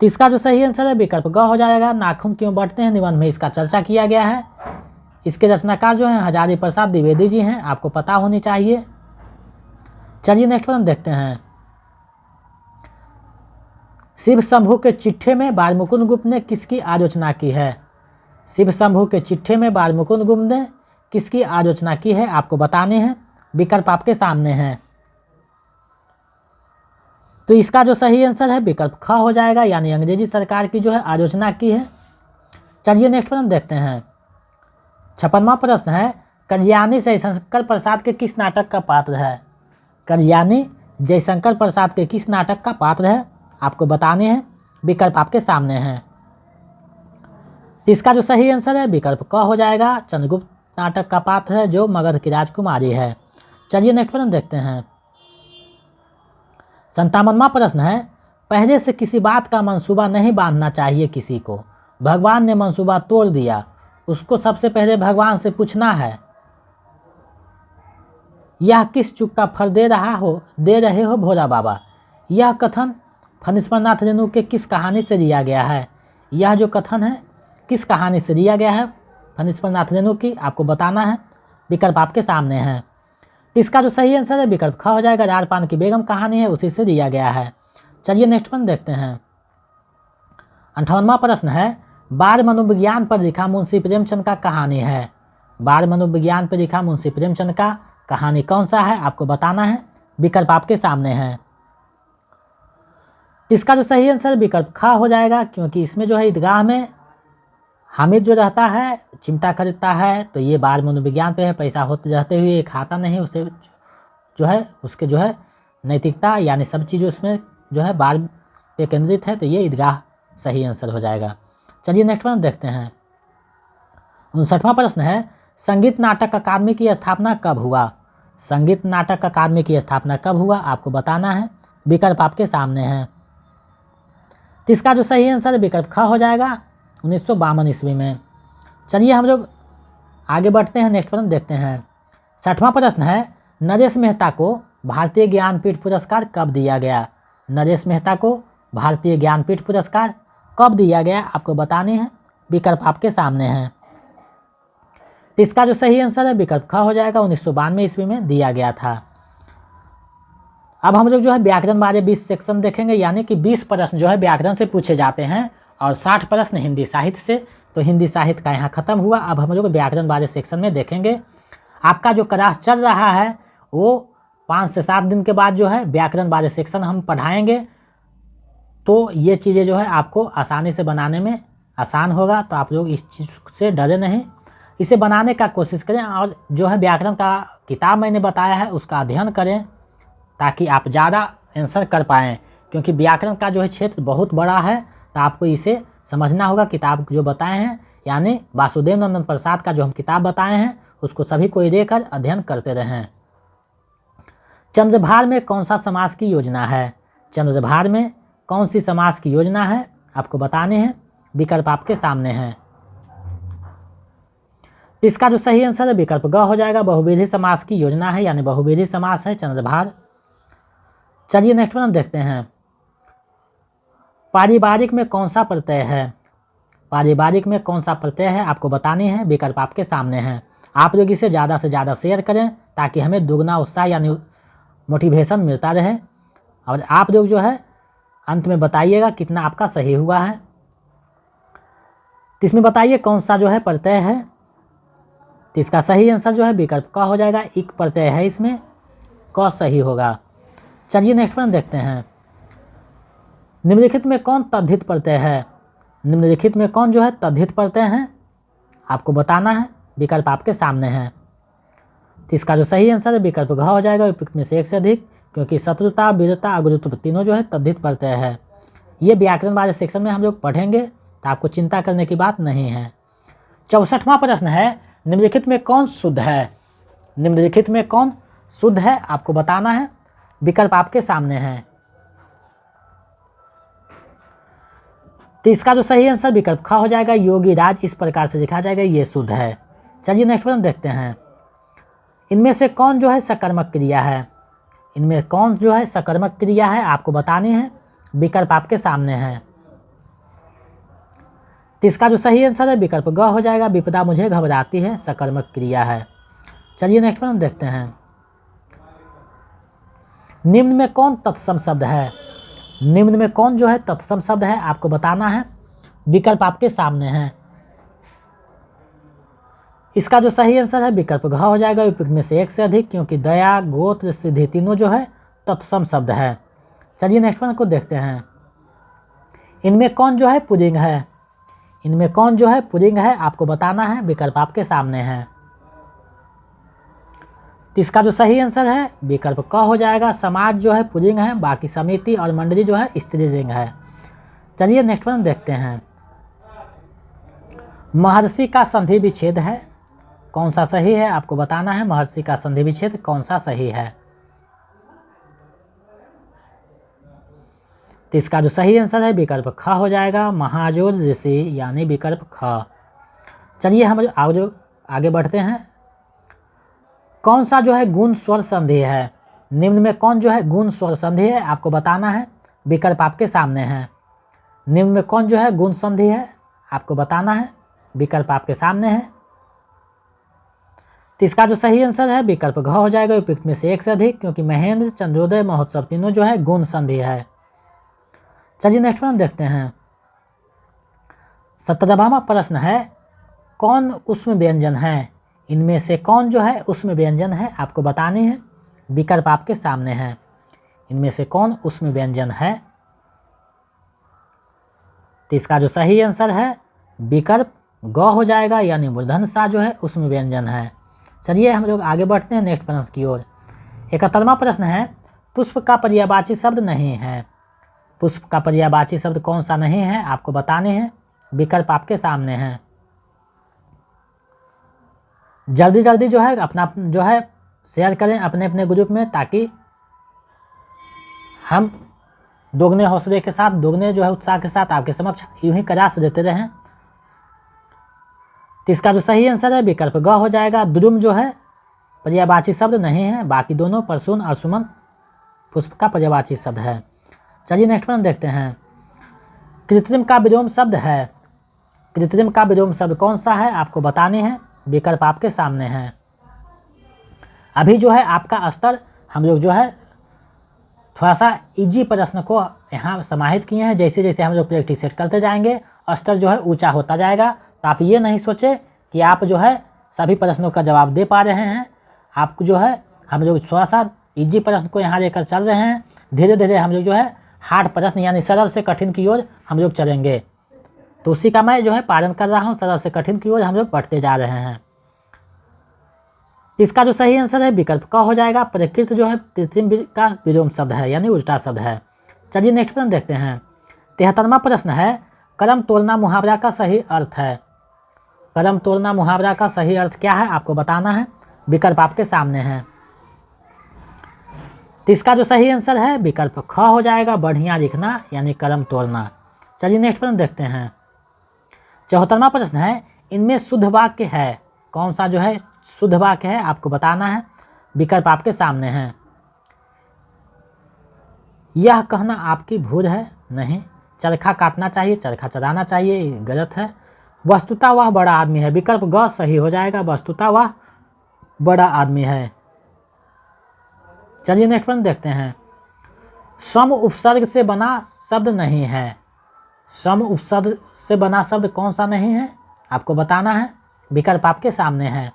तो इसका जो सही आंसर है विकल्प ग हो जाएगा। नाखून क्यों बढ़ते हैं निबंध में इसका चर्चा किया गया है। इसके रचनाकार जो हैं हजारी प्रसाद द्विवेदी जी हैं, आपको पता होनी चाहिए। चलिए नेक्स्ट प्रश्न देखते हैं। शिव शंभू के चिट्ठे में बालमुकुंद गुप्त ने किसकी आलोचना की है? शिव शंभू के चिट्ठे में बालमुकुंद गुप्त ने किसकी आलोचना की है आपको बताने हैं। विकल्प आपके सामने हैं। तो इसका जो सही आंसर है विकल्प ख हो जाएगा, यानी अंग्रेजी सरकार की जो है आलोचना की है। चलिए नेक्स्ट प्रश्न देखते हैं। 56वां प्रश्न है, कल्याणी जयशंकर प्रसाद के किस नाटक का पात्र है? कल्याणी जयशंकर प्रसाद के किस नाटक का पात्र है आपको बताने हैं। विकल्प आपके सामने हैं। तो इसका जो सही आंसर है विकल्प क हो जाएगा। चंद्रगुप्त नाटक का पात्र है जो मगध की राजकुमारी है। चलिए नेक्स्ट प्रश्न देखते हैं। 57वां प्रश्न है, पहले से किसी बात का मंसूबा नहीं बांधना चाहिए किसी को। भगवान ने मंसूबा तोड़ दिया, उसको सबसे पहले भगवान से पूछना है, यह किस चूक का फल दे रहे हो भोला बाबा। यह कथन फणीश्वरनाथ रेणु के किस कहानी से लिया गया है। यह जो कथन है किस कहानी से लिया गया है, फणीश्वरनाथ रेणु की, आपको बताना है। विकल्प आपके सामने है। इसका जो सही आंसर है विकल्प ख हो जाएगा। रारपान की बेगम कहानी है, उसी से लिया गया है। चलिए नेक्स्ट प्रश्न देखते हैं। 58वां प्रश्न है, बाल मनोविज्ञान पर लिखा मुंशी प्रेमचंद का कहानी है। बाल मनोविज्ञान पर लिखा मुंशी प्रेमचंद का कहानी कौन सा है, आपको बताना है। विकल्प आपके सामने है। इसका जो सही आंसर विकल्प ख हो जाएगा, क्योंकि इसमें जो है ईदगाह में हामिद जो रहता है चिमटा खरीदता है, तो ये बाल मनोविज्ञान पे है। पैसा होते रहते हुए ये खाता नहीं, उसे जो है उसके जो है नैतिकता यानी सब चीज़ उसमें जो है बाल पे केंद्रित है, तो ये ईदगाह सही आंसर हो जाएगा। चलिए नेक्स्ट प्रश्न देखते हैं। 59वां प्रश्न है, संगीत नाटक अकादमी की स्थापना कब हुआ। संगीत नाटक अकादमी की स्थापना कब हुआ, आपको बताना है। विकल्प आपके सामने है। तो इसका जो सही आंसर विकल्प ख हो जाएगा, 1952 ईस्वी में। चलिए हम लोग आगे बढ़ते हैं, नेक्स्ट प्रश्न देखते हैं। 60वां प्रश्न है, नरेश मेहता को भारतीय ज्ञानपीठ पुरस्कार कब दिया गया। नरेश मेहता को भारतीय ज्ञानपीठ पुरस्कार कब दिया गया, आपको बतानी है। विकल्प आपके सामने है। तो इसका जो सही आंसर है विकल्प ख हो जाएगा, 1992 ईस्वी में दिया गया था। अब हम लोग जो है व्याकरण वाले 20 सेक्शन देखेंगे, यानी कि 20 प्रश्न जो है व्याकरण से पूछे जाते हैं और 60 प्रश्न हिंदी साहित्य से। तो हिंदी साहित्य का यहाँ खत्म हुआ। अब हम लोग व्याकरण वाले सेक्शन में देखेंगे। आपका जो क्लास चल रहा है वो 5 से 7 दिन के बाद जो है व्याकरण वाले सेक्शन हम पढ़ाएंगे, तो ये चीज़ें जो है आपको आसानी से बनाने में आसान होगा। तो आप लोग इस चीज़ से डरे नहीं, इसे बनाने का कोशिश करें। और जो है व्याकरण का किताब मैंने बताया है उसका अध्ययन करें, ताकि आप ज़्यादा आंसर कर पाएँ, क्योंकि व्याकरण का जो है क्षेत्र बहुत बड़ा है। तो आपको इसे समझना होगा। किताब जो बताए हैं, यानी वासुदेव नंदन प्रसाद का जो हम किताब बताए हैं, उसको सभी को देकर अध्ययन करते रहें। चंद्रभार में कौन सा समास की योजना है। चंद्रभार में कौन सी समास की योजना है, आपको बताने हैं। विकल्प आपके सामने हैं। इसका जो सही आंसर है विकल्प ग हो जाएगा। बहुविधि समास की योजना है, यानी बहुविधि समास है चंद्रभार। चलिए नेक्स्ट प्रश्न देखते हैं। पारिवारिक में कौन सा प्रत्यय है। पारिवारिक में कौन सा प्रत्यय है, आपको बतानी है। विकल्प आपके सामने हैं। आप लोग इसे ज़्यादा से ज़्यादा शेयर करें, ताकि हमें दुगना उत्साह यानी मोटिवेशन मिलता रहे। और आप लोग जो है अंत में बताइएगा कितना आपका सही हुआ है। तो इसमें बताइए कौन सा जो है प्रत्यय है। तो इसका सही आंसर जो है विकल्प क हो जाएगा। इक प्रत्यय है इसमें, क सही होगा। चलिए नेक्स्ट प्रश्न देखते हैं। निम्नलिखित में कौन तद्धित प्रत्यय है। निम्नलिखित में कौन जो है तद्धित प्रत्यय है, आपको बताना है। विकल्प आपके सामने है। तो इसका जो सही आंसर है विकल्प घ हो जाएगा। उपयुक्त में से एक से अधिक, क्योंकि शत्रुता, वीरता, अगुरुत्व तीनों जो है तद्धित प्रत्यय है। ये व्याकरण वाले सेक्शन में हम लोग पढ़ेंगे, तो आपको चिंता करने की बात नहीं है। 64वां प्रश्न है, निम्नलिखित में कौन शुद्ध है। निम्नलिखित में कौन शुद्ध है, आपको बताना है। विकल्प आपके सामने है। तो इसका जो सही आंसर विकल्प ख हो जाएगा। योगी राज इस प्रकार से लिखा जाएगा, ये शुद्ध है। चलिए नेक्स्ट प्रश्न देखते हैं। इनमें से कौन जो है सकर्मक क्रिया है। इनमें कौन जो है सकर्मक क्रिया है, आपको बतानी है। विकल्प आपके सामने है। तो इसका जो सही आंसर है विकल्प ग हो जाएगा। विपदा मुझे घबराती है सकर्मक क्रिया है। चलिए नेक्स्ट प्रश्न देखते हैं। निम्न में कौन तत्सम शब्द है। निम्न में कौन जो है तत्सम शब्द है, आपको बताना है। विकल्प आपके सामने है। इसका जो सही आंसर है विकल्प घ हो जाएगा। उपयुक्त में से एक से अधिक, क्योंकि दया, गोत्र, सिद्धि तीनों जो है तत्सम शब्द है। चलिए नेक्स्ट प्रश्न को देखते हैं। इनमें कौन जो है पुल्लिंग है। इनमें कौन जो है पुल्लिंग है, आपको बताना है। विकल्प आपके सामने है। तो इसका जो सही आंसर है विकल्प क हो जाएगा। समाज जो है पुल्लिंग है, बाकी समिति और मंडली जो है स्त्रीलिंग है। चलिए नेक्स्ट प्रश्न देखते हैं। महर्षि का संधि विच्छेद है, कौन सा सही है आपको बताना है। महर्षि का संधि विच्छेद कौन सा सही है। तो इसका जो सही आंसर है विकल्प ख हो जाएगा, महाजोर ऋषि यानी विकल्प ख। चलिए हम आगे बढ़ते हैं। कौन सा जो है गुण स्वर संधि है, निम्न में कौन जो है गुण स्वर संधि है आपको बताना है। विकल्प आपके सामने हैं। निम्न में कौन जो है गुण संधि है आपको बताना है, विकल्प आपके सामने है। तो इसका जो सही आंसर है विकल्प घ हो जाएगा, उपयुक्त में से एक से अधिक, क्योंकि महेंद्र, चंद्रोदय, महोत्सव तीनों जो है गुण संधि है। चलिए नेक्स्ट वन देखते हैं। 17वां प्रश्न है, कौन उसमें व्यंजन है, इनमें से कौन जो है उसमें व्यंजन है आपको बतानी है। विकल्प आपके सामने हैं। इनमें से कौन उसमें व्यंजन है। तो इसका जो सही आंसर है विकल्प ग हो जाएगा, यानी मूर्धन्य सा जो है उसमें व्यंजन है। चलिए हम लोग आगे बढ़ते हैं नेक्स्ट प्रश्न की ओर। 71वां प्रश्न है, पुष्प का पर्यायवाची शब्द नहीं है। पुष्प का पर्यायवाची शब्द कौन सा नहीं है आपको बताने हैं। विकल्प आपके सामने हैं। जल्दी जल्दी जो है अपना जो है शेयर करें अपने अपने ग्रुप में, ताकि हम दोगुने हौसले के साथ, दोगुने जो है उत्साह के साथ आपके समक्ष यूं ही कयास देते रहें। तो इसका जो सही आंसर है विकल्प ग हो जाएगा। द्रुम जो है पर्यायवाची शब्द नहीं है, बाकी दोनों परसून और सुमन पुष्प का पर्यायवाची शब्द है। चलिए नेक्स्ट वन देखते हैं। कृत्रिम का विलोम शब्द है, कृत्रिम का विलोम शब्द कौन सा है आपको बताने हैं। विकल्प आपके सामने हैं। अभी जो है आपका स्तर हम लोग जो है थोड़ा सा इजी प्रश्न को यहाँ समाहित किए हैं। जैसे जैसे हम लोग प्रैक्टिस सेट करते जाएंगे स्तर जो है ऊंचा होता जाएगा। तो आप ये नहीं सोचे कि आप जो है सभी प्रश्नों का जवाब दे पा रहे हैं। आपको जो है हम लोग थोड़ा सा इजी प्रश्न को यहाँ लेकर चल रहे हैं। धीरे धीरे हम लोग जो है हार्ड प्रश्न यानी सरल से कठिन की ओर हम लोग चलेंगे। तो उसी का मैं जो है पालन कर रहा हूँ। सरल से कठिन की ओर हम लोग बढ़ते जा रहे हैं। इसका जो सही आंसर है विकल्प का हो जाएगा। प्रकृत जो है कृत्रिम का विलोम शब्द है, यानी उल्टा शब्द है। चलिए नेक्स्ट प्रश्न देखते हैं। 73वां प्रश्न है, कलम तोड़ना मुहावरा का सही अर्थ है। कलम तोड़ना मुहावरा का सही अर्थ क्या है आपको बताना है। विकल्प आपके सामने हैं। तो इसका जो सही आंसर है विकल्प ख हो जाएगा, बढ़िया लिखना यानी कलम तोड़ना। चलिए नेक्स्ट प्रश्न देखते हैं। 74वां प्रश्न है, इनमें शुद्ध वाक्य है, कौन सा जो है शुद्ध वाक्य है आपको बताना है। विकल्प आपके सामने हैं। यह कहना आपकी भूल है, नहीं। चरखा काटना चाहिए, चरखा चलाना चाहिए, गलत है। वस्तुतः वह बड़ा आदमी है, विकल्प ग सही हो जाएगा, वस्तुतः वह बड़ा आदमी है। चलिए नेक्स्ट वन देखते हैं। सम उपसर्ग से बना शब्द नहीं है, सम उपसर्ग से बना शब्द कौन सा नहीं है आपको बताना है। विकल्प आपके सामने हैं।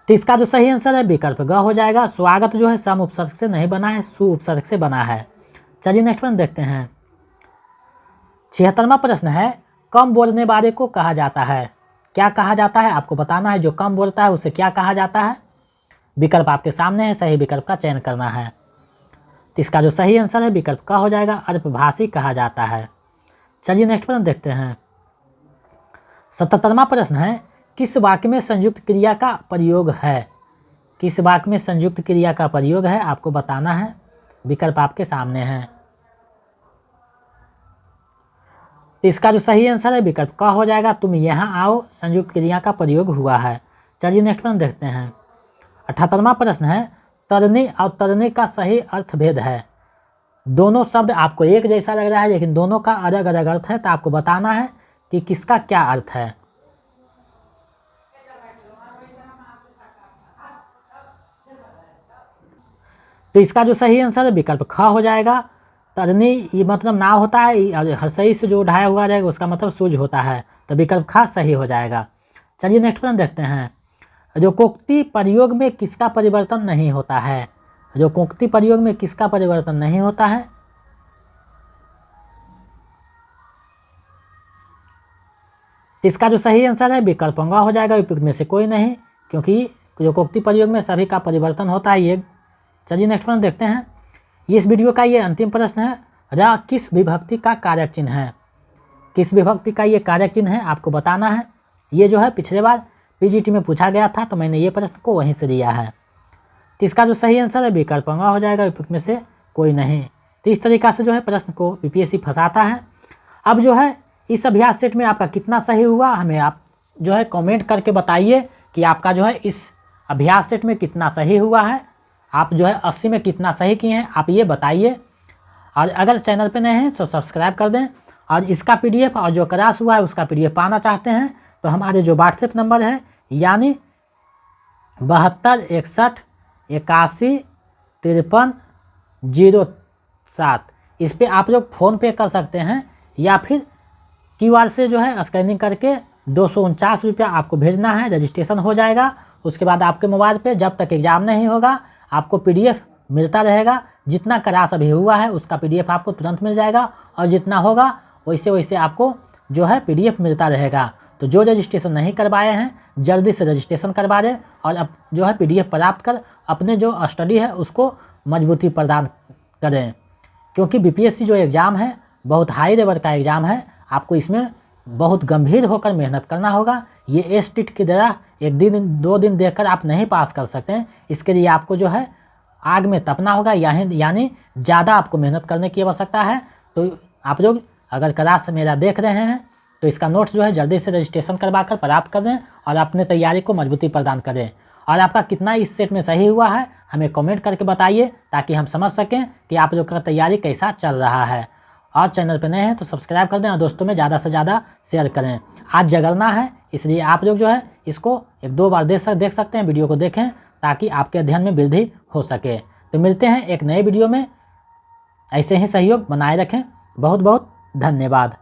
तो इसका जो सही आंसर है विकल्प ग हो जाएगा। स्वागत जो है सम उपसर्ग से नहीं बना है, सु उपसर्ग से बना है। चलिए नेक्स्ट वन देखते हैं। 76वां प्रश्न है, कम बोलने वाले को कहा जाता है, क्या कहा जाता है आपको बताना है। जो कम बोलता है उसे क्या कहा जाता है। विकल्प आपके सामने है, सही विकल्प का चयन करना है। तो इसका जो सही आंसर है विकल्प का हो जाएगा, अल्पभाषी कहा जाता है। चलिए नेक्स्ट प्रश्न देखते हैं। 77वां प्रश्न है, किस वाक्य में संयुक्त क्रिया का प्रयोग है। किस वाक्य में संयुक्त क्रिया का प्रयोग है आपको बताना है। विकल्प आपके सामने हैं। तो इसका जो सही आंसर है विकल्प का हो जाएगा, तुम यहाँ आओ संयुक्त क्रिया का प्रयोग हुआ है। चलिए नेक्स्ट प्रश्न देखते हैं। 78वां प्रश्न है, तरने और तरने का सही अर्थ भेद है। दोनों शब्द आपको एक जैसा लग रहा है लेकिन दोनों का अलग अलग अर्थ है। तो आपको बताना है कि किसका क्या अर्थ है। तो इसका जो सही आंसर है विकल्प ख हो जाएगा। तरनी ये मतलब नाव होता है और हर्षई से जो उठाया हुआ रहेगा उसका मतलब सूझ होता है। तो विकल्प ख सही हो जाएगा। चलिए नेक्स्ट प्रश्न देखते हैं। रोकोक्ति प्रयोग में किसका परिवर्तन नहीं होता है। रोकोक्ति प्रयोग में किसका परिवर्तन नहीं होता है। इसका जो सही आंसर है विकल्प ग हो जाएगा, उपयुक्त में से कोई नहीं, क्योंकि रोकोक्ति प्रयोग में सभी का परिवर्तन होता है ये। चलिए नेक्स्ट प्रश्न देखते हैं। इस वीडियो का ये अंतिम प्रश्न है, र किस विभक्ति का कारक चिन्ह है। किस विभक्ति का ये कारक चिन्ह है आपको बताना है। ये जो है पिछले बार पीजीटी में पूछा गया था, तो मैंने ये प्रश्न को वहीं से दिया है। तो इसका जो सही आंसर है विकल्प हो जाएगा, विकल्प में से कोई नहीं। तो इस तरीक़ा से जो है प्रश्न को बीपीएससी फंसाता है। अब जो है इस अभ्यास सेट में आपका कितना सही हुआ, हमें आप जो है कमेंट करके बताइए कि आपका जो है इस अभ्यास सेट में कितना सही हुआ है। आप जो है 80 में कितना सही किए हैं आप ये बताइए। और अगर चैनल पे नए हैं तो सब्सक्राइब कर दें। और इसका पीडीएफ और जो क्लास हुआ है उसका पीडीएफ पाना चाहते हैं तो हमारे जो व्हाट्सएप नंबर है यानी 72 61 81 53 07, इस पर आप लोग फ़ोनपे कर सकते हैं या फिर क्यूआर से जो है स्कैनिंग करके 249 रुपया आपको भेजना है, रजिस्ट्रेशन हो जाएगा। उसके बाद आपके मोबाइल पे जब तक एग्ज़ाम नहीं होगा आपको पीडीएफ मिलता रहेगा। जितना क्लास अभी हुआ है उसका पीडीएफ आपको तुरंत मिल जाएगा और जितना होगा वैसे वैसे आपको जो है पीडीएफ मिलता रहेगा। तो जो रजिस्ट्रेशन नहीं करवाए हैं जल्दी से रजिस्ट्रेशन करवा दें और अब जो है पीडीएफ प्राप्त कर अपने जो स्टडी है उसको मजबूती प्रदान करें, क्योंकि बीपीएससी जो एग्ज़ाम है बहुत हाई लेवल का एग्ज़ाम है। आपको इसमें बहुत गंभीर होकर मेहनत करना होगा। ये एसटीट की तरह एक दिन 2 दिन देखकर आप नहीं पास कर सकते हैं। इसके लिए आपको जो है आग में तपना होगा, यानी ज़्यादा आपको मेहनत करने की आवश्यकता है। तो आप लोग अगर क्लास मेरा देख रहे हैं तो इसका नोट्स जो है जल्दी से रजिस्ट्रेशन करवा कर प्राप्त कर दें और अपने तैयारी को मजबूती प्रदान करें। और आपका कितना इस सेट में सही हुआ है हमें कमेंट करके बताइए ताकि हम समझ सकें कि आप लोग का तैयारी कैसा चल रहा है। और चैनल पर नए हैं तो सब्सक्राइब कर दें और दोस्तों में ज़्यादा से ज़्यादा शेयर करें। आज जगरना है इसलिए आप लोग जो है इसको 1-2 बार देख सकते हैं, वीडियो को देखें ताकि आपके अध्ययन में वृद्धि हो सके। तो मिलते हैं एक नए वीडियो में, ऐसे ही सहयोग बनाए रखें। बहुत बहुत धन्यवाद।